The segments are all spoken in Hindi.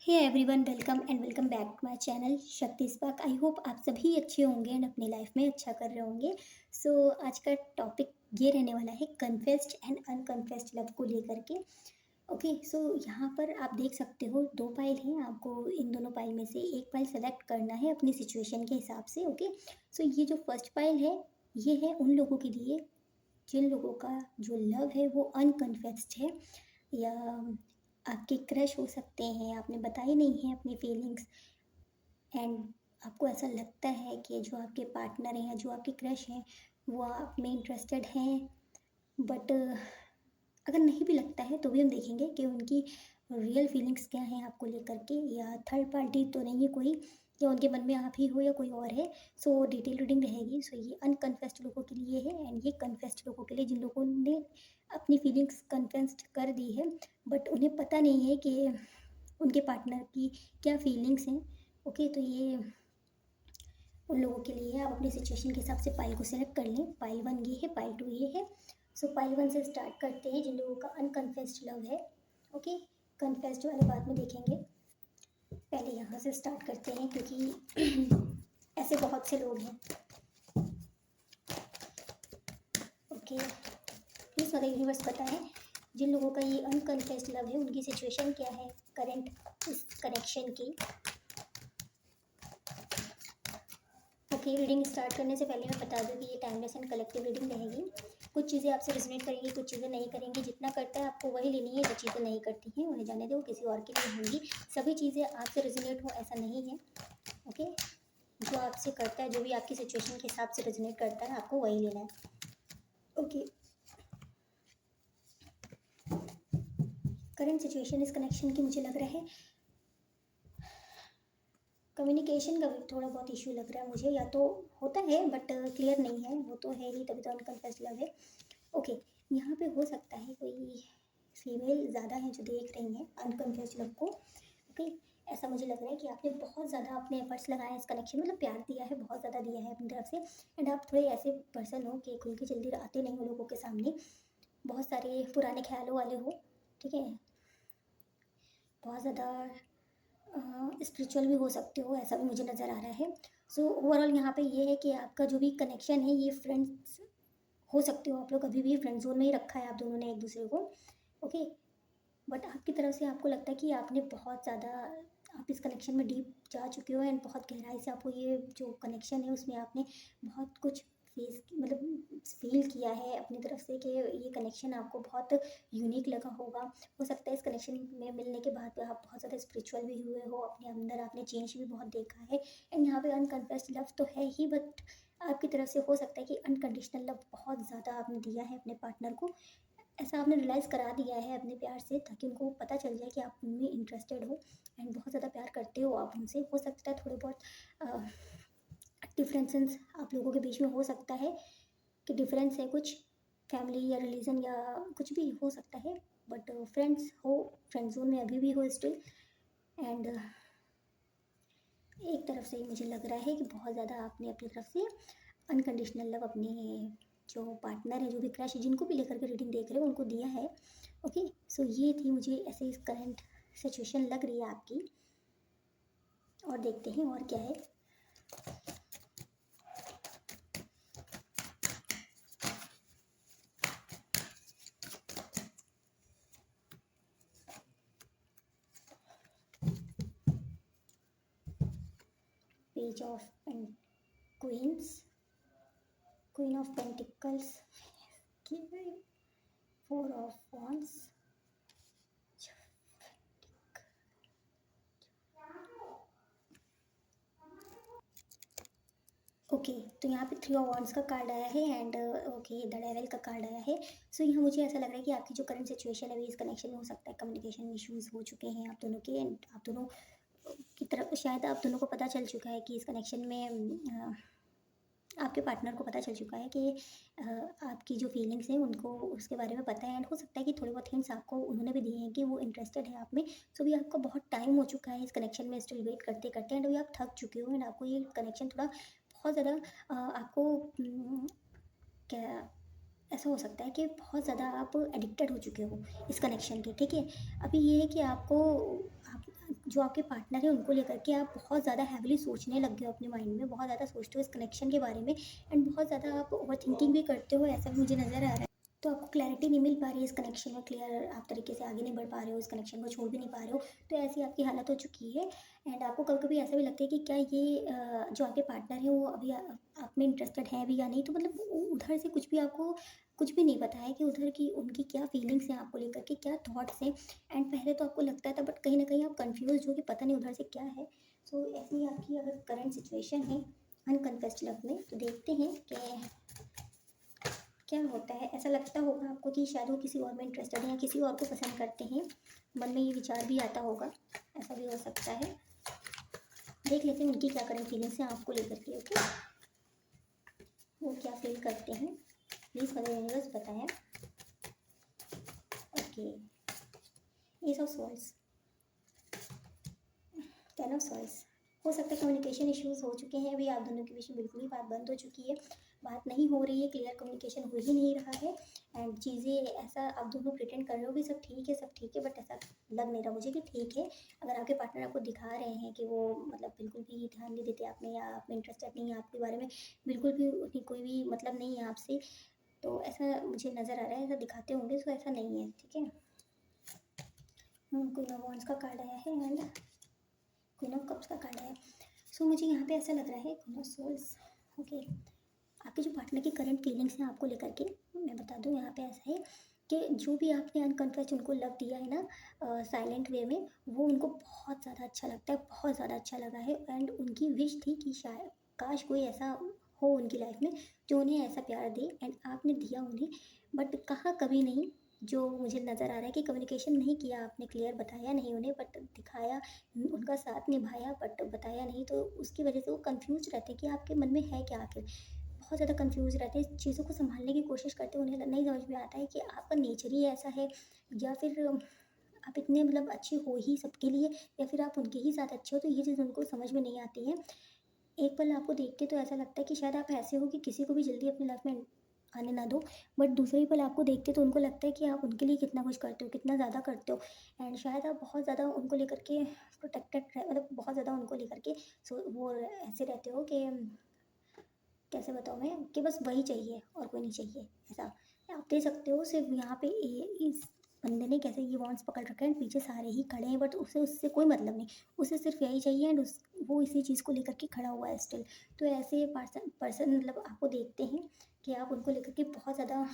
Hey everyone, welcome back to my channel Shakti spark. I hope आप सभी अच्छे होंगे एंड अपनी लाइफ में अच्छा कर रहे होंगे। सो आज का टॉपिक ये रहने वाला है कन्फेस्ड एंड अनकन्फेस्ड लव को लेकर के। ओके, सो यहाँ पर आप देख सकते हो दो पाइल हैं। आपको इन दोनों पाइल में से एक पाइल सेलेक्ट करना है अपनी सिचुएशन के हिसाब से। ओके, सो ये जो फर्स्ट पाइल है ये है उन लोगों के लिए जिन लोगों का जो लव है वो अनकन्फेस्ड है, या आपके क्रश हो सकते हैं, आपने बताई नहीं है अपनी फीलिंग्स, एंड आपको ऐसा लगता है कि जो आपके पार्टनर हैं या जो आपके क्रश हैं वो आप में इंटरेस्टेड हैं। बट अगर नहीं भी लगता है तो भी हम देखेंगे कि उनकी रियल फीलिंग्स क्या हैं आपको लेकर के, या थर्ड पार्टी तो नहीं है कोई, या उनके मन में आप ही हो या कोई और है। सो डिटेल रीडिंग रहेगी। सो ये अनकन्फेस्ड लोगों के लिए है एंड ये कन्फेस्ड लोगों के लिए जिन लोगों ने अपनी फीलिंग्स कन्फेस्ड कर दी है बट उन्हें पता नहीं है कि उनके पार्टनर की क्या फीलिंग्स हैं। ओके, तो ये उन लोगों के लिए है। आप अपनी सिचुएशन के हिसाब से पाइल को सेलेक्ट कर लें। पाइल 1 ये है, पाइल 2 ये है। सो पाइल 1 से स्टार्ट करते हैं जिन लोगों का अनकन्फेस्ड लव है। ओके, कन्फेस्ड वाले बाद में देखेंगे, पहले यहाँ से स्टार्ट करते हैं क्योंकि ऐसे बहुत से लोग हैं। ओके, प्लीज़ मदर यूनिवर्स पता है जिन लोगों का ये अनकन्फेस्ड लव है उनकी सिचुएशन क्या है करंट इस कनेक्शन की। ओके, रीडिंग स्टार्ट करने से पहले मैं बता दूं कि ये टाइमलेस एंड कलेक्टिव रीडिंग रहेगी। कुछ चीज़ें आपसे रेजोनेट करेंगी, कुछ चीज़ें नहीं करेंगी। जितना करता है आपको वही लेनी है, जो चीज़ें नहीं करती हैं उन्हें जाने दो, किसी और के लिए होंगी। सभी चीज़ें आपसे रेजोनेट हो ऐसा नहीं है। ओके, जो आपसे करता है, जो भी आपकी सिचुएशन के हिसाब से रेजोनेट करता है आपको वही लेना है। ओके, करंट सिचुएशन इस कनेक्शन की मुझे लग रहा है कम्युनिकेशन का भी थोड़ा बहुत इशू लग रहा है मुझे, या तो होता है बट क्लियर नहीं है, वो तो है ही, तभी तो अनकन्फेस्ड लव है। ओके, यहाँ पे हो सकता है कोई फीमेल ज़्यादा है जो देख रही हैं अनकन्फेस्ड लव को। ओके, ऐसा मुझे लग रहा है कि आपने बहुत ज़्यादा अपने एफर्ट्स लगाए हैं इस कनेक्शन में, मतलब प्यार दिया है, बहुत ज़्यादा दिया है अपनी तरफ से। एंड आप थोड़े ऐसे पर्सन हो कि खुल के जल्दी आते नहीं हो लोगों के सामने, बहुत सारे पुराने ख्यालों वाले हो। ठीक है, बहुत ज़्यादा स्पिरिचुअल भी हो सकते हो, ऐसा भी मुझे नज़र आ रहा है। सो ओवरऑल यहाँ पे ये है कि आपका जो भी कनेक्शन है ये फ्रेंड्स हो सकते हो, आप लोग अभी भी फ्रेंड जोन में ही रखा है आप दोनों ने एक दूसरे को। ओके, बट आपकी तरफ से आपको लगता है कि आपने बहुत ज़्यादा आप इस कनेक्शन में डीप जा चुके हो एंड बहुत गहराई से आपको ये जो कनेक्शन है उसमें आपने बहुत कुछ फेस मतलब फील किया है अपनी तरफ से कि ये कनेक्शन आपको बहुत यूनिक लगा होगा। हो सकता है इस कनेक्शन में मिलने के बाद आप बहुत ज़्यादा स्पिरिचुअल भी हुए हो, अपने अंदर आपने चेंज भी बहुत देखा है। एंड यहाँ पे अनकन्फेस्ड लव तो है ही, बट आपकी तरफ से हो सकता है कि अनकंडीशनल लव बहुत ज़्यादा आपने दिया है अपने पार्टनर को। ऐसा आपने रियलाइज़ करा दिया है अपने प्यार से ताकि उनको पता चल जाए कि आप उनमें इंटरेस्टेड हो एंड बहुत ज़्यादा प्यार करते हो आप उनसे। हो सकता है थोड़े बहुत डिफरेंसेस आप लोगों के बीच में हो सकता है कि डिफरेंस है कुछ, फैमिली या रिलीजन या कुछ भी हो सकता है, बट फ्रेंड्स हो, फ्रेंड जोन में अभी भी हो स्टिल। एंड एक तरफ से ही मुझे लग रहा है कि बहुत ज़्यादा आपने अपनी तरफ से अनकंडीशनल लव अपने जो पार्टनर है, जो भी क्रश है, जिनको भी लेकर के रीडिंग देख रहे हो उनको दिया है। ओके, सो ये थी मुझे ऐसे इस करंट सिचुएशन लग रही है आपकी, और देखते हैं और क्या है। Page of queens, queen of pentacles, four of wands, okay, तो यहाँ पे थ्री ऑफ वॉन्ड्स का कार्ड आया है एंड ओके द डेविल का कार्ड आया है। सो यहाँ मुझे ऐसा लग रहा है कि आपकी जो करंट सिचुएशन है अभी इस कनेक्शन में हो सकता है कम्युनिकेशन इश्यूज हो चुके हैं आप दोनों के, एंड आप दोनों की तरफ शायद आप दोनों को पता चल चुका है कि इस कनेक्शन में आपके पार्टनर को पता चल चुका है कि आपकी जो फीलिंग्स हैं उनको उसके बारे में पता है, एंड हो सकता है कि थोड़े बहुत हिंट्स आपको उन्होंने भी दिए हैं कि वो इंटरेस्टेड है आप में। सो भी आपका बहुत टाइम हो चुका है इस कनेक्शन में स्टिल वेट करते करते, एंड अभी आप थक चुके हो एंड आपको ये कनेक्शन थोड़ा बहुत ज़्यादा आपको क्या ऐसा हो सकता है कि बहुत ज़्यादा आप एडिक्टेड हो चुके हो इस कनेक्शन के। ठीक है, अभी ये है कि आपको आप जो आपके पार्टनर है उनको लेकर के आप बहुत ज़्यादा हैविली सोचने लग गए हो अपने माइंड में, बहुत ज़्यादा सोचते हो इस कनेक्शन के बारे में, एंड बहुत ज़्यादा आप ओवर थिंकिंग भी करते हो, ऐसा भी मुझे नज़र आ रहा है। तो आपको क्लैरिटी नहीं मिल पा रही है इस कनेक्शन में, क्लियर आप तरीके से आगे नहीं बढ़ पा रहे हो, इस कनेक्शन को छोड़ भी नहीं पा रहे हो, तो ऐसी आपकी हालत हो चुकी है। एंड आपको कभी कभी ऐसा भी लगता है कि क्या ये जो आपके पार्टनर है वो अभी आप में इंटरेस्टेड है भी या नहीं, तो मतलब उधर से कुछ भी आपको कुछ भी नहीं पता है कि उधर की उनकी क्या फीलिंग्स हैं आपको लेकर के, क्या थॉट्स हैं। एंड पहले तो आपको लगता था, बट कहीं ना कहीं आप कंफ्यूज हो कि पता नहीं उधर से क्या है। सो ऐसी आपकी अगर करंट सिचुएशन है अनकन्फेस्ड लव में, तो देखते हैं कि क्या होता है। ऐसा लगता होगा आपको कि शायद वो किसी और में इंटरेस्टेड है या किसी और को पसंद करते हैं, मन में ये विचार भी आता होगा, ऐसा भी हो सकता है। देख लेते हैं उनकी क्या करंट फीलिंग्स हैं आपको लेकर के। ओके, वो क्या फील करते हैं, प्लीज़ मदर यूनिवर्स बताएं। Okay, ace of swords, 10 of swords. हो सकता है कम्युनिकेशन इश्यूज हो चुके हैं, अभी आप दोनों के बीच में बिल्कुल ही बात बंद हो चुकी है, बात नहीं हो रही है, क्लियर कम्युनिकेशन हो ही नहीं रहा है। एंड चीज़ें ऐसा आप दोनों प्रिटेंड कर रहे हो कि सब ठीक है सब ठीक है, बट ऐसा लग नहीं रहा मुझे कि ठीक है। अगर आपके पार्टनर आपको दिखा रहे हैं कि वो मतलब बिल्कुल भी ध्यान नहीं देते आप में, या आप में इंटरेस्टेड नहीं है, आपके बारे में बिल्कुल भी उन्हें कोई भी मतलब नहीं है आपसे, तो ऐसा मुझे नज़र आ रहा है, ऐसा दिखाते होंगे, तो ऐसा नहीं है। ठीक है, क्वीन ऑफ वॉन्ड्स का कार्ड आया है एंड क्वीन ऑफ कप्स का कार्ड आया है। सो मुझे यहाँ पे ऐसा लग रहा है क्वीन ऑफ सोल्स। ओके, आपके जो पार्टनर की करंट फीलिंग्स हैं आपको लेकर के, मैं बता दूँ यहाँ पे ऐसा है कि जो भी आपने अनकन्फेस्ड उनको लव दिया है ना साइलेंट वे में, वो उनको बहुत ज़्यादा अच्छा लगता है, बहुत ज़्यादा अच्छा लगा है। एंड उनकी विश थी कि शायद काश कोई ऐसा हो उनकी लाइफ में जो उन्हें ऐसा प्यार दे, एंड आपने दिया उन्हें, बट कहा कभी नहीं। जो मुझे नज़र आ रहा है कि कम्युनिकेशन नहीं किया आपने, क्लियर बताया नहीं उन्हें, बट दिखाया, उनका साथ निभाया, बट बताया नहीं, तो उसकी वजह से वो कंफ्यूज रहते हैं कि आपके मन में है क्या आखिर। बहुत ज़्यादा कंफ्यूज रहते हैं, चीज़ों को संभालने की कोशिश करते हैं, उन्हें नहीं समझ में आता है कि आपका नेचर ही ऐसा है, या फिर आप इतने मतलब अच्छे हो ही सबके लिए, या फिर आप उनके ही साथ अच्छे हो, तो ये चीज़ उनको समझ में नहीं आती है। एक पल आपको देख के तो ऐसा लगता है कि शायद आप ऐसे हो कि किसी को भी जल्दी अपनी लाइफ में आने ना दो, बट दूसरे ही पल आपको देख के तो उनको लगता है कि आप उनके लिए कितना कुछ करते हो, कितना ज़्यादा करते हो। एंड शायद आप बहुत ज़्यादा उनको लेकर के प्रोटेक्टेड मतलब बहुत ज़्यादा उनको लेकर के वो ऐसे रहते हो कि कैसे बताऊँ मैं, कि बस वही चाहिए और कोई नहीं चाहिए, ऐसा आप दे सकते हो। सिर्फ यहाँ पे इस बंदे ने कैसे ये वॉन्ट्स पकड़ रखे हैं, पीछे सारे ही खड़े हैं, बट उसे उससे कोई मतलब नहीं, उसे सिर्फ यही चाहिए, एंड वो इसी चीज़ को लेकर के खड़ा हुआ है स्टिल। तो ऐसे पर्सन मतलब आपको देखते हैं कि आप उनको लेकर के बहुत ज़्यादा,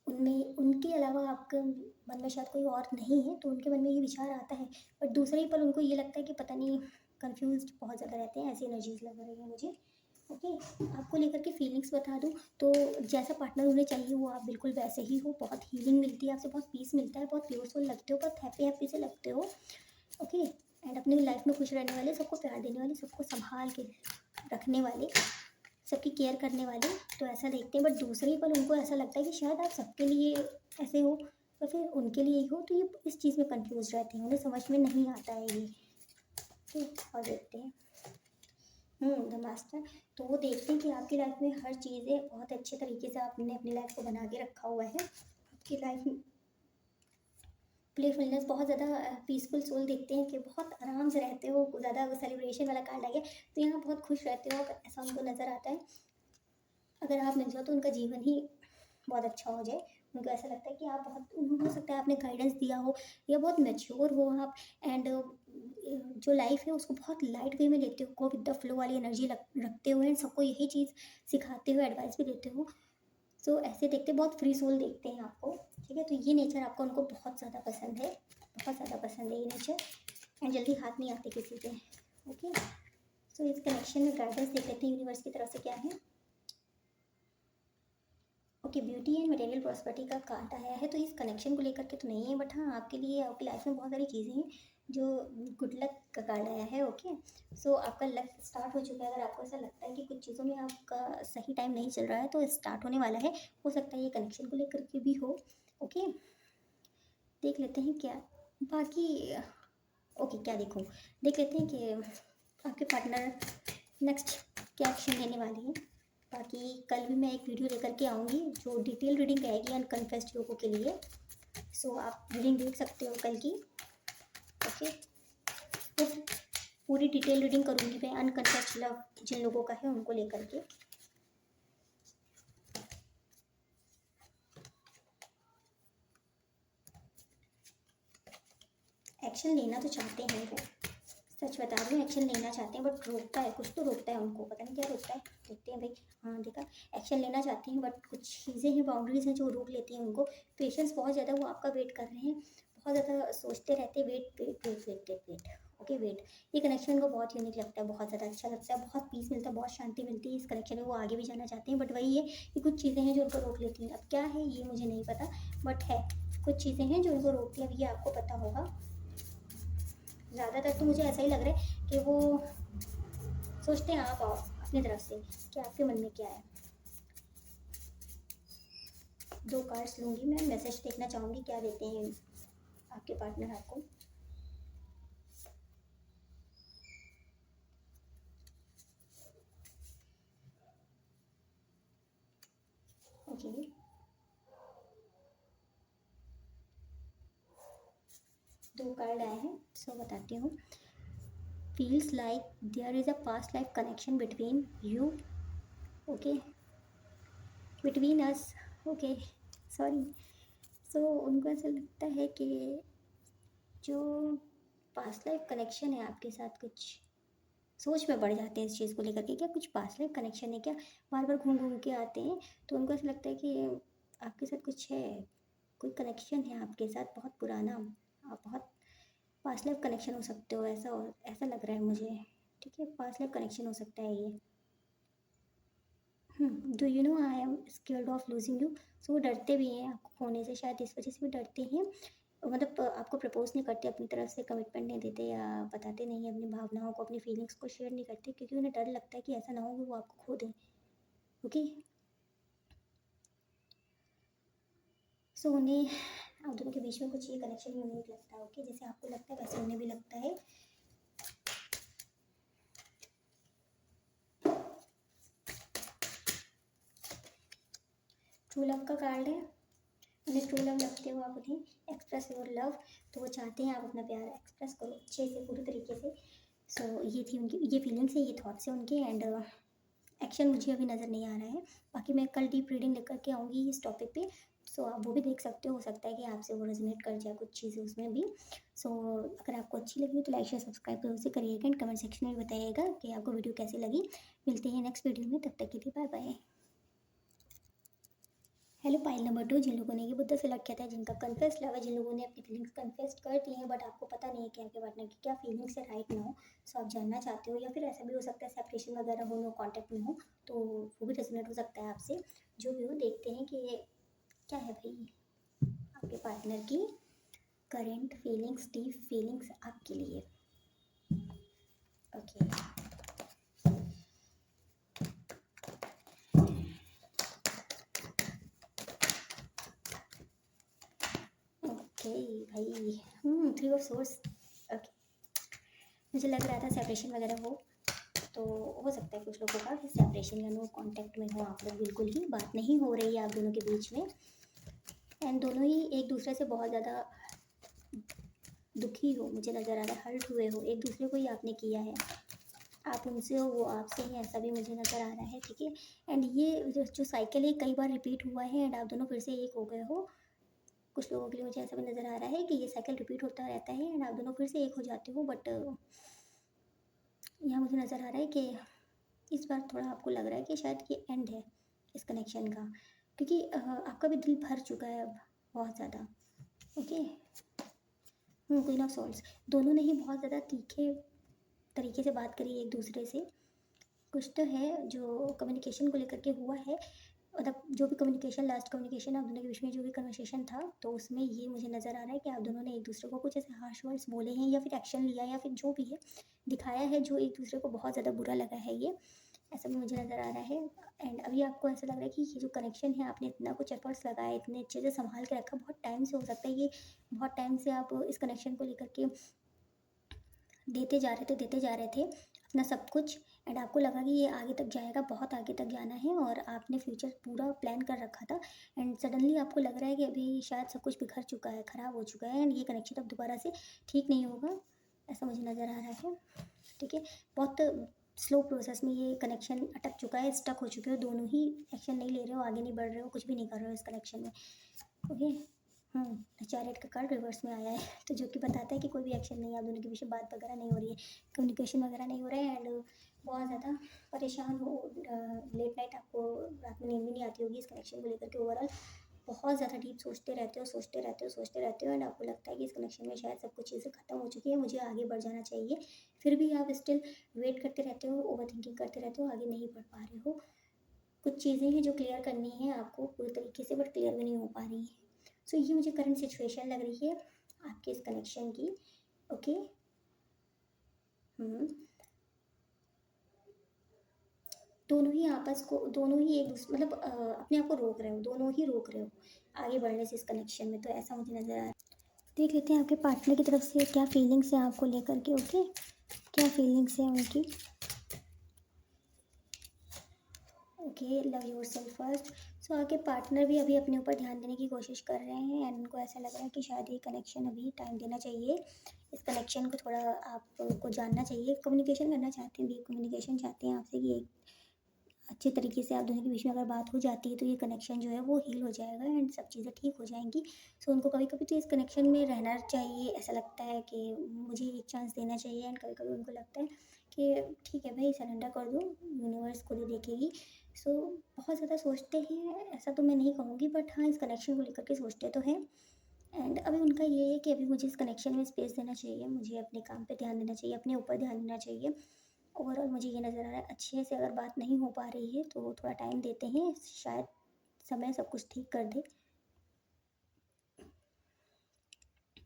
उनमें उनके अलावा आपके मन में शायद कोई और नहीं है, तो उनके मन में ये विचार आता है, बट दूसरे ही पल उनको ये लगता है कि पता नहीं, कंफ्यूज बहुत ज़्यादा रहते हैं, ऐसी एनर्जीज लग रही है मुझे। ओके, आपको लेकर के फीलिंग्स बता दूँ तो जैसा पार्टनर उन्हें चाहिए वो आप बिल्कुल वैसे ही हो, बहुत हीलिंग मिलती है आपसे, बहुत पीस मिलता है, बहुत प्योर सोल लगते हो, बहुत हैप्पी हैप्पी से लगते हो। ओके, एंड अपनी लाइफ में खुश रहने वाले, सबको प्यार देने वाले, सबको संभाल के रखने वाले, सबकी केयर करने वाले, तो ऐसा देखते हैं। बट दूसरे ही पल उनको ऐसा लगता है कि शायद आप सबके लिए ऐसे हो, या फिर उनके लिए ही हो, तो ये इस चीज़ में कंफ्यूज रहते हैं, उन्हें समझ में नहीं आता है ये। ठीक, और देखते हैं द मास्टर। तो वो देखते हैं कि आपकी लाइफ में हर चीज़ें बहुत अच्छे तरीके से आपने अपनी लाइफ को बना के रखा हुआ है, आपकी लाइफ में प्लेफुलनेस, बहुत ज़्यादा पीसफुल सोल देखते हैं कि बहुत आराम से रहते हो, ज़्यादा सेलिब्रेशन वाला कार्ड आ गया, तो यहाँ बहुत खुश रहते हो, ऐसा उनको नज़र आता है। अगर आप मिल जाओ तो उनका जीवन ही बहुत अच्छा हो जाए, उनको ऐसा लगता है कि आप बहुत, हो सकता है आपने गाइडेंस दिया हो, या बहुत मैच्योर हो आप, एंड जो लाइफ है उसको बहुत लाइट वे में लेते हो, गो विद द फ्लो वाली एनर्जी रखते हो, एंड सबको यही चीज़ सिखाते हो, एडवाइस भी देते हो। सो ऐसे देखते बहुत फ्री सोल देखते हैं आपको। ठीक है, तो ये नेचर आपको उनको बहुत ज़्यादा पसंद है, बहुत ज़्यादा पसंद है ये नेचर, एंड जल्दी हाथ नहीं आते किसी के। ओके, सो इस कनेक्शन में गाइडेंस देख लेते हैं यूनिवर्स की तरफ से क्या है। Okay, beauty and material prosperity का कार्ड आया है, तो इस कनेक्शन को लेकर के तो नहीं है, बट हाँ आपके लिए आपकी लाइफ में बहुत सारी चीज़ें हैं जो गुड लक का कार्ड आया है। ओके, सो आपका लक स्टार्ट हो चुका है, अगर आपको ऐसा लगता है कि कुछ चीज़ों में आपका सही टाइम नहीं चल रहा है, तो स्टार्ट होने वाला है, हो सकता है ये कनेक्शन को लेकर के भी हो। ओके, देख लेते हैं क्या बाकी। ओके, क्या देखूँ, देख लेते हैं कि आपके पार्टनर नेक्स्ट क्या एक्शन लेने वाले हैं। बाकी कल भी मैं एक वीडियो लेकर के आऊँगी जो डिटेल रीडिंग रहेगी अनकन्फेस्ड लोगों के लिए, सो आप रीडिंग देख सकते हो कल की। ओके, तो पूरी डिटेल रीडिंग करूँगी मैं अनकन्फेस्ड लव जिन लोगों का है उनको लेकर के। एक्शन लेना तो चाहते हैं वो, सच बता रही हूँ, एक्शन लेना चाहते हैं बट रोकता है, कुछ तो रोकता है उनको, पता नहीं क्या रोकता है। देखते हैं भाई। हाँ देखा, एक्शन लेना चाहते हैं बट कुछ चीज़ें हैं, बाउंड्रीज हैं जो रोक लेती हैं उनको। पेशेंस बहुत ज़्यादा वो आपका वेट कर रहे हैं, बहुत ज़्यादा सोचते रहते हैं, wait wait wait wait wait wait, okay wait. ये कनेक्शन उनको बहुत यूनिक लगता है, बहुत ज़्यादा अच्छा लगता है, बहुत पीस मिलता है, बहुत शांति मिलती है इस कनेक्शन में। वो आगे भी जाना चाहते हैं बट वही है कि कुछ चीज़ें हैं जो उनको रोक लेती हैं। अब क्या है ये मुझे नहीं पता, बट है कुछ चीज़ें हैं जो उनको रोकती हैं। अब ये आपको पता होगा। ज़्यादातर तो मुझे ऐसा ही लग रहा है कि वो सोचते हैं आप आओ अपनी तरफ से कि आपके मन में क्या है। 2 कार्ड्स लूँगी मैं, मैसेज देखना चाहूँगी क्या देते हैं आपके पार्टनर आपको। ओके, 2 कार्ड आए हैं, सो बताती हूँ। Feels like there is a past life connection between you, okay, between us, okay, sorry. So उनको ऐसा लगता है कि जो पास्ट लाइफ कनेक्शन है आपके साथ, कुछ सोच में पड़ जाते हैं इस चीज़ को लेकर के, क्या कुछ पास्ट लाइफ कनेक्शन है क्या, बार बार घूम घूम के आते हैं। तो उनको ऐसा लगता है कि आपके साथ कुछ है, कोई कनेक्शन है आपके साथ बहुत पुराना, आप बहुत पास्ट लाइफ कनेक्शन हो सकते हो, ऐसा लग रहा है मुझे। ठीक है, पास्ट लाइफ कनेक्शन हो सकता है ये। Do you know I am scared of losing you. So वो डरते भी हैं आपको खोने से, शायद इस वजह से भी डरते हैं। मतलब आपको प्रपोज नहीं करते, अपनी तरफ से कमिटमेंट नहीं देते या बताते नहीं हैं अपनी भावनाओं को, अपनी फीलिंग्स को शेयर नहीं करते, क्योंकि उन्हें डर लगता है कि ऐसा ना हो कि वो आपको खो दें। ओके, सो उन्हें आप दोनों के बीच में कुछ ये कनेक्शन यूनिक लगता है। ओके, जैसे आपको लगता है वैसे उन्हें भी लगता है। ट्रू लव का कार्ड है, उन्हें ट्रू लव लगते हो आप उन्हें, एक्सप्रेस योर लव। तो वो चाहते हैं आप अपना प्यार एक्सप्रेस करो अच्छे से, पूरी तरीके से। सो ये थी उनकी, ये फीलिंग्स है, ये थॉट्स है उनके, एंड एक्शन मुझे अभी नज़र नहीं आ रहा है। बाकी मैं कल डीप रीडिंग लेकर के आऊँगी इस टॉपिक पे, सो आप वो भी देख सकते हो सकता है कि आपसे वो रेजोनेट कर जाए कुछ चीज़ें उसमें भी। सो अगर आपको अच्छी लगी तो लाइक शेयर सब्सक्राइब जरूर से करिएगा, एंड कमेंट सेक्शन में बताइएगा कि आपको वीडियो कैसी लगी। मिलते हैं नेक्स्ट वीडियो में, तब तक के लिए bye bye. Hello pile number 2, जिन लोगों ने ये मुद्दा सेलेक्ट किया था, जिनका कन्फेस लव है, जिन लोगों ने अपनी फीलिंग्स कन्फेस कर दी हैं बट आपको पता नहीं है कि आपके पार्टनर की क्या फीलिंग्स है राइट नाउ। सो आप जानना चाहते हो, या फिर ऐसा भी हो सकता है सेपरेशन वगैरह हो, नो कॉन्टैक्ट में हो, तो वो भी रेजोनेट हो सकता है आपसे। जो भी हो, देखते हैं कि क्या है भाई आपके पार्टनर की करेंट फीलिंग्स, डीप फीलिंग्स आपके लिए। ओके, ओके भाई, 3 ऑफ सोर्स। ओके, मुझे लग रहा था सेपरेशन वगैरह तो हो सकता है कुछ लोगों का कि सेपरेशन या नो कांटेक्ट में हो आप लोग, बिल्कुल ही बात नहीं हो रही है आप दोनों के बीच में, एंड दोनों ही एक दूसरे से बहुत ज़्यादा दुखी हो, मुझे नज़र आ रहा है हर्ट हुए हो, एक दूसरे को ही आपने किया है, आप उनसे हो वो आपसे ही, ऐसा भी मुझे नज़र आ रहा है। ठीक है, एंड ये जो साइकिल है कई बार रिपीट हुआ है, एंड आप दोनों फिर से एक हो गए हो। कुछ लोगों के लिए मुझे ऐसा भी नज़र आ रहा है कि ये साइकिल रिपीट होता रहता है एंड आप दोनों फिर से एक हो जाते हो, बट यहाँ मुझे नज़र आ रहा है कि इस बार थोड़ा आपको लग रहा है कि शायद ये एंड है इस कनेक्शन का, क्योंकि आपका भी दिल भर चुका है अब बहुत ज़्यादा। ओके, क्वीन ऑफ सोल्स, दोनों ने ही बहुत ज़्यादा तीखे तरीके से बात करी एक दूसरे से। कुछ तो है जो कम्युनिकेशन को लेकर के हुआ है, मतलब जो भी कम्युनिकेशन, लास्ट कम्युनिकेशन आप दोनों के बीच में जो भी कन्वर्सेशन था, तो उसमें ये मुझे नज़र आ रहा है कि आप दोनों ने एक दूसरे को कुछ ऐसे हार्श वर्ड्स बोले हैं, या फिर एक्शन लिया, या फिर जो भी है दिखाया है जो एक दूसरे को बहुत ज़्यादा बुरा लगा है, ये ऐसा भी मुझे नज़र आ रहा है। एंड अभी आपको ऐसा लग रहा है कि ये जो कनेक्शन है, आपने इतना कुछ एफर्ट्स लगाए, इतने अच्छे से संभाल के रखा, बहुत टाइम से, हो सकता है ये बहुत टाइम से आप इस कनेक्शन को लेकर के देते जा रहे थे अपना सब कुछ, एंड आपको लगा कि ये आगे तक जाएगा, बहुत आगे तक जाना है और आपने फ्यूचर पूरा प्लान कर रखा था एंड सडनली आपको लग रहा है कि अभी शायद सब कुछ बिखर चुका है, ख़राब हो चुका है एंड ये कनेक्शन अब दोबारा से ठीक नहीं होगा, ऐसा मुझे नज़र आ रहा है। ठीक है, बहुत स्लो प्रोसेस में ये कनेक्शन अटक चुका है, स्टक हो चुके हो दोनों ही, एक्शन नहीं ले रहे हो, आगे नहीं बढ़ रहे हो, कुछ भी नहीं कर रहे हो इस कनेक्शन में। ओके, चैरियट का कार्ड रिवर्स में आया है, तो जो कि बताता है कि कोई भी एक्शन नहीं है, आप दोनों के बीच में बात वगैरह नहीं हो रही है, कम्युनिकेशन वगैरह नहीं हो रहा है एंड बहुत ज़्यादा परेशान हो, लेट नाइट आपको रात में नींद भी नहीं आती होगी इस कनेक्शन को लेकर के। ओवरऑल बहुत ज़्यादा डीप सोचते रहते हो, सोचते रहते हो, सोचते रहते हो एंड आपको लगता है कि इस कनेक्शन में शायद सब कुछ चीज़ें ख़त्म हो चुकी है, मुझे आगे बढ़ जाना चाहिए, फिर भी आप स्टिल वेट करते रहते हो, ओवर थिंकिंग करते रहते हो, आगे नहीं बढ़ पा रहे हो। कुछ चीज़ें हैं जो क्लियर करनी है आपको पूरी तरीके से, बट क्लियर भी नहीं हो पा रही है। सो ये मुझे करंट सिचुएशन लग रही है आपके इस कनेक्शन की। ओके, दोनों ही आपस को, दोनों ही एक दूसरे मतलब अपने आप को रोक रहे हो, दोनों ही रोक रहे हो आगे बढ़ने से इस कनेक्शन में, तो ऐसा मुझे नज़र आ रहा है। देख लेते हैं आपके पार्टनर की तरफ से क्या फीलिंग्स हैं आपको लेकर के। ओके, क्या फीलिंग्स हैं उनकी। Okay, love yourself first. So आपके पार्टनर भी अभी अपने ऊपर ध्यान देने की कोशिश कर रहे हैं एंड उनको ऐसा लग रहा है कि शायद ये कनेक्शन अभी टाइम देना चाहिए, इस कनेक्शन को थोड़ा आपको जानना चाहिए, कम्युनिकेशन करना चाहते हैं, डीप कम्युनिकेशन चाहते हैं आपसे कि एक अच्छे तरीके से आप दोनों के बीच में अगर बात हो जाती है तो ये कनेक्शन जो है वो हील हो जाएगा एंड सब चीज़ें ठीक हो जाएंगी। सो उनको कभी कभी तो इस कनेक्शन में रहना चाहिए, ऐसा लगता है कि मुझे एक चांस देना चाहिए एंड कभी कभी उनको लगता है कि ठीक है भाई सरेंडर कर दो, यूनिवर्स खुद ही देखेगी। सो बहुत ज़्यादा सोचते हैं ऐसा तो मैं नहीं कहूँगी, बट हाँ इस कनेक्शन को लेकर के सोचते तो हैं एंड अभी उनका ये है कि अभी मुझे इस कनेक्शन में स्पेस देना चाहिए, मुझे अपने काम पे ध्यान देना चाहिए, अपने ऊपर ध्यान देना चाहिए। ओवरऑल मुझे ये नज़र आ रहा है अच्छे से अगर बात नहीं हो पा रही है तो थोड़ा टाइम देते हैं, शायद समय सब कुछ ठीक कर दे।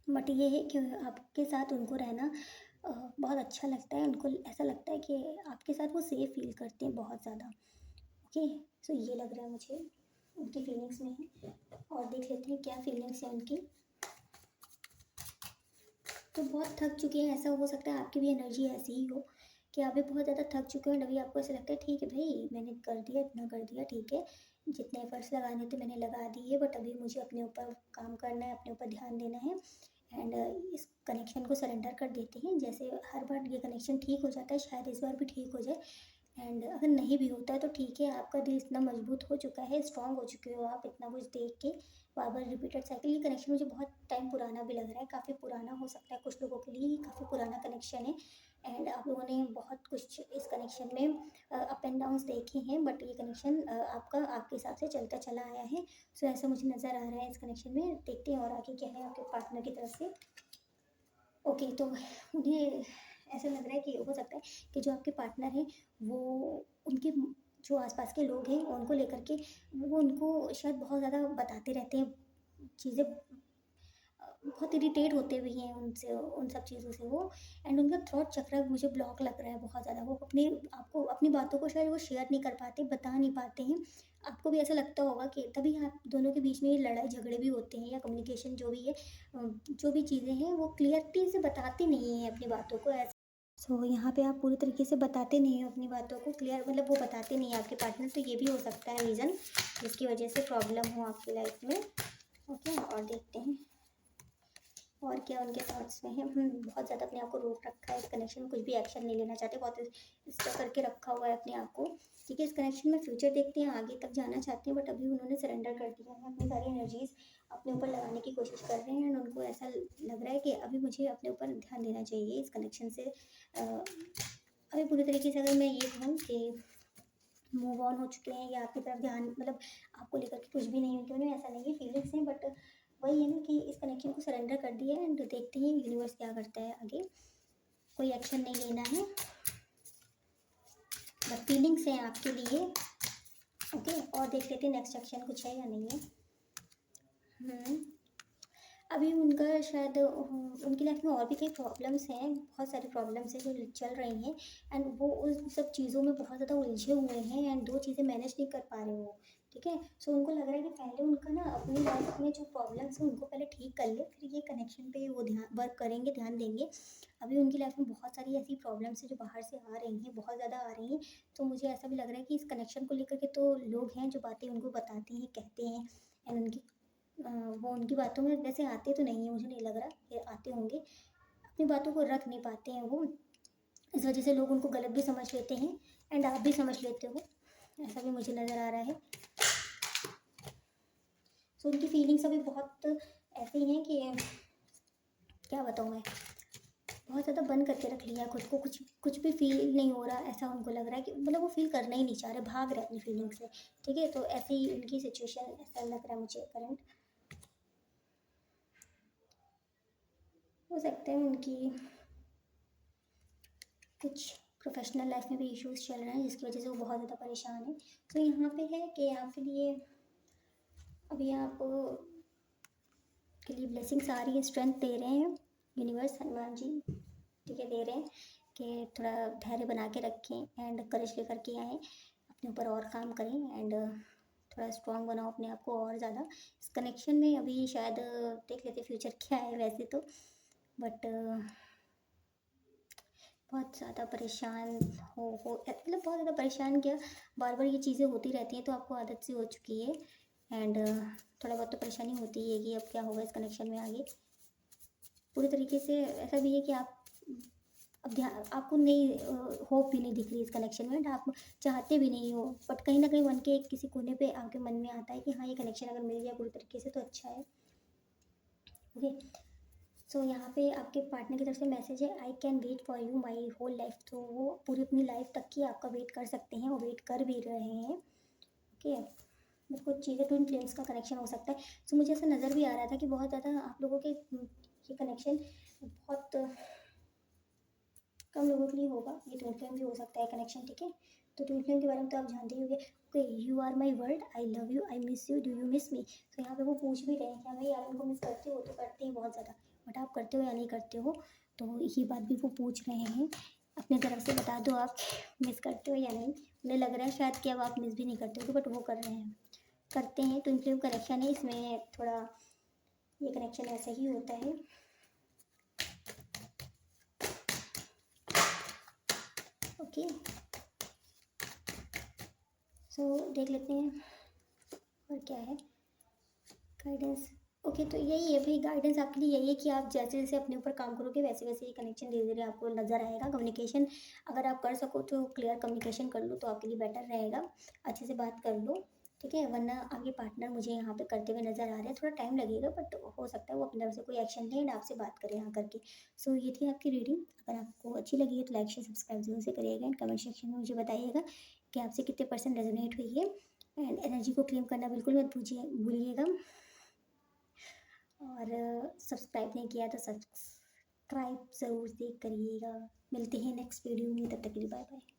बट ये है कि आपके साथ उनको रहना बहुत अच्छा लगता है, उनको ऐसा लगता है कि आपके साथ वो सेफ फील करते हैं बहुत ज़्यादा। ओके, सो ये लग रहा है मुझे उनकी फीलिंग्स में है और देख लेते हैं क्या फीलिंग्स है उनकी। तो बहुत थक चुके हैं, ऐसा हो सकता है आपकी भी एनर्जी ऐसी ही हो कि आप भी बहुत ज़्यादा थक चुके हो, अभी आपको ऐसा लगता है ठीक है भाई मैंने कर दिया, इतना कर दिया, ठीक है जितने एफर्ट्स लगाने थे मैंने लगा दिए, बट अभी मुझे अपने ऊपर काम करना है, अपने ऊपर ध्यान देना है एंड इस कनेक्शन को सरेंडर कर देते हैं। जैसे हर बार ये कनेक्शन ठीक हो जाता है, शायद इस बार भी ठीक हो जाए एंड अगर नहीं भी होता है तो ठीक है, आपका दिल इतना मजबूत हो चुका है, स्ट्रांग हो चुके हो आप, इतना कुछ देख के बार बार रिपीटेड साइकिल। ये कनेक्शन मुझे बहुत टाइम पुराना भी लग रहा है, काफ़ी पुराना हो सकता है कुछ लोगों के लिए, काफ़ी पुराना कनेक्शन है एंड आप लोगों ने बहुत कुछ इस कनेक्शन में अप एंड डाउन्स देखे हैं, बट ये कनेक्शन आपका आपके हिसाब से चलता चला आया है। सो ऐसा मुझे नज़र आ रहा है इस कनेक्शन में। देखते हैं और आगे क्या है आपके पार्टनर की तरफ से। ओके, तो उन्हें ऐसा लग रहा है कि हो सकता है कि जो आपके पार्टनर हैं वो उनके जो आसपास के लोग हैं उनको लेकर के वो उनको शायद बहुत ज़्यादा बताते रहते हैं चीज़ें, बहुत इरिटेट होते भी हैं उनसे, उन सब चीज़ों से वो एंड उनका थ्रॉट चक्र मुझे ब्लॉक लग रहा है बहुत ज़्यादा, वो अपने आपको अपनी बातों को शायद वो शेयर नहीं कर पाते, बता नहीं पाते हैं। आपको भी ऐसा लगता होगा कि तभी आप दोनों के बीच में ये लड़ाई झगड़े भी होते हैं या कम्युनिकेशन जो भी है, जो भी चीज़ें हैं वो क्लियरिटी से बताते नहीं हैं अपनी बातों को। ऐसा सो यहाँ पे आप पूरी तरीके से बताते नहीं हो अपनी बातों को क्लियर, मतलब वो बताते नहीं हैं आपके पार्टनर, तो ये भी हो सकता है रीज़न जिसकी वजह से प्रॉब्लम हो आपकी लाइफ में। ओके, और देखते हैं और क्या उनके थॉट्स में है। बहुत ज़्यादा अपने आप को रोक रखा है इस कनेक्शन में, कुछ भी एक्शन नहीं लेना चाहते, बहुत स्टक करके रखा हुआ है अपने आप को। ठीक है, इस कनेक्शन में फ्यूचर देखते हैं, आगे तक जाना चाहते हैं, बट अभी उन्होंने सरेंडर कर दिया है, अपनी सारी एनर्जीज अपने ऊपर लगाने की कोशिश कर रहे हैं एंड उनको ऐसा लग रहा है कि अभी मुझे अपने ऊपर ध्यान देना चाहिए इस कनेक्शन से। अभी पूरी तरीके से अगर मैं ये कहूँ कि मूव ऑन हो चुके हैं या आपकी तरफ ध्यान मतलब आपको लेकर के कुछ भी नहीं है, क्यों नहीं, ऐसा नहीं है, फीलिंग्स हैं, बट वही है ना कि इस कनेक्शन को सरेंडर कर दिया है एंड देखते हैं यूनिवर्स क्या करता है आगे। कोई एक्शन नहीं लेना है, बट फीलिंग्स हैं आपके लिए। ओके, और देख लेते हैं नेक्स्ट एक्शन कुछ है या नहीं है। अभी उनका शायद उनकी लाइफ में और भी कई प्रॉब्लम्स हैं, बहुत सारी प्रॉब्लम्स हैं जो चल रही हैं एंड वो उन सब चीज़ों में बहुत ज़्यादा उलझे हुए हैं एंड दो चीज़ें मैनेज नहीं कर पा रहे हो। ठीक है, सो उनको लग रहा है कि पहले उनका ना अपनी लाइफ में जो प्रॉब्लम्स हैं उनको पहले ठीक कर ले, फिर ये कनेक्शन पे वो ध्यान वर्क करेंगे, ध्यान देंगे। अभी उनकी लाइफ में बहुत सारी ऐसी प्रॉब्लम्स है जो बाहर से आ रही हैं, बहुत ज़्यादा आ रही हैं। तो मुझे ऐसा भी लग रहा है कि इस कनेक्शन को लेकर के तो लोग हैं जो बातें उनको बताते हैं, कहते हैं, एंड उनकी वो उनकी बातों में वैसे आते तो नहीं है, मुझे नहीं लग रहा कि आते होंगे, अपनी बातों को रख नहीं पाते हैं वो, इस वजह से लोग उनको गलत भी समझ लेते हैं एंड आप भी समझ लेते हो, ऐसा भी मुझे नज़र आ रहा है। सो उनकी फीलिंग्स अभी बहुत ऐसे ही हैं कि क्या बताऊँ मैं, बहुत ज़्यादा बंद करके रख लिया है खुद को, कुछ कुछ भी फील नहीं हो रहा, ऐसा उनको लग रहा है कि मतलब वो फील करना ही नहीं चाह रहे, भाग रहे अपनी फीलिंग से। ठीक है, तो ऐसे ही उनकी सिचुएशन ऐसा लग रहा है मुझे करंट। हो सकता है उनकी कुछ प्रोफेशनल लाइफ में भी इश्यूज चल रहे हैं जिसकी वजह से वो बहुत ज़्यादा परेशान है। तो यहाँ पे है कि आपके लिए अभी आप के लिए ब्लेसिंग्स आ रही है, स्ट्रेंथ दे रहे हैं यूनिवर्स, हनुमान जी, ठीक है, दे रहे हैं कि थोड़ा धैर्य बना के रखें एंड करेज लेकर के आएँ, अपने ऊपर और काम करें एंड थोड़ा स्ट्रॉन्ग बनाओ अपने आप को और ज़्यादा। इस कनेक्शन में अभी शायद देख लेते फ्यूचर क्या है वैसे तो, बट बहुत ज़्यादा परेशान हो मतलब बहुत ज़्यादा परेशान क्या, बार बार ये चीज़ें होती रहती हैं तो आपको आदत सी हो चुकी है एंड थोड़ा बहुत तो परेशानी होती ही है कि अब क्या होगा इस कनेक्शन में आगे। पूरी तरीके से ऐसा भी है कि आप अब ध्यान आपको नहीं होप भी नहीं दिख रही इस कनेक्शन में, आप चाहते भी नहीं हो, बट कहीं ना कहीं मन के किसी कोने पे आपके मन में आता है कि हाँ ये कनेक्शन अगर मिल जाए पूरी तरीके से तो अच्छा है। ओके, सो यहाँ पे आपके पार्टनर की तरफ से मैसेज है, I can wait for you my whole life, तो वो पूरी अपनी लाइफ तक की आपका वेट कर सकते हैं और वेट कर भी रहे हैं। ओके, कुछ चीज़ें ट्विन फ्लेम्स का कनेक्शन हो सकता है। सो मुझे ऐसा नज़र भी आ रहा था कि बहुत ज़्यादा आप लोगों के ये कनेक्शन बहुत कम लोगों के लिए होगा, ये ट्विन फ्लेम भी हो सकता है कनेक्शन। ठीक है, तो ट्विन फ्लेम के बारे में तो आप जानते ही होंगे। Okay, you are my world, I love you, I miss you, do you miss me. तो यहाँ पे वो पूछ भी रहे हैं क्या भाई आप उनको मिस करते हो, तो करते हैं बहुत ज़्यादा, बट आप करते हो या नहीं करते हो, तो ये बात भी वो पूछ रहे हैं। अपने तरफ से बता दो आप मिस करते हो या नहीं। उन्हें लग रहा है शायद कि अब आप मिस भी नहीं करते हो, बट वो कर रहे हैं, करते हैं। ट्विन फ्लेम कनेक्शन है, इसमें थोड़ा ये कनेक्शन ऐसा ही होता है। ओके, सो देख लेते हैं और क्या है गाइडेंस। ओके, तो यही है भाई, गाइडेंस आपके लिए यही है कि आप जैसे जैसे अपने ऊपर काम करोगे वैसे वैसे ये कनेक्शन धीरे धीरे आपको नज़र आएगा। कम्युनिकेशन अगर आप कर सको तो क्लियर कम्युनिकेशन कर लो तो आपके लिए बेटर रहेगा, अच्छे से बात कर लो। ठीक है, वरना आपके पार्टनर मुझे यहाँ पे करते हुए नज़र आ रहे हैं, थोड़ा टाइम लगेगा बट हो सकता है वो अपनी तरफ से कोई एक्शन लें एंड आपसे बात करें यहाँ करके। सो ये थी आपकी रीडिंग, अगर आपको अच्छी लगी है तो लाइक शेयर सब्सक्राइब जरूर से करिएगा एंड कमेंट सेक्शन में मुझे बताइएगा कि आपसे कितने % रेजोनेट हुई है एंड एनर्जी को क्लेम करना बिल्कुल मत भूलिएगा। और सब्सक्राइब नहीं किया तो सब्सक्राइब ज़रूर से करिएगा। मिलते हैं नेक्स्ट वीडियो में, तब तक के लिए बाय बाय।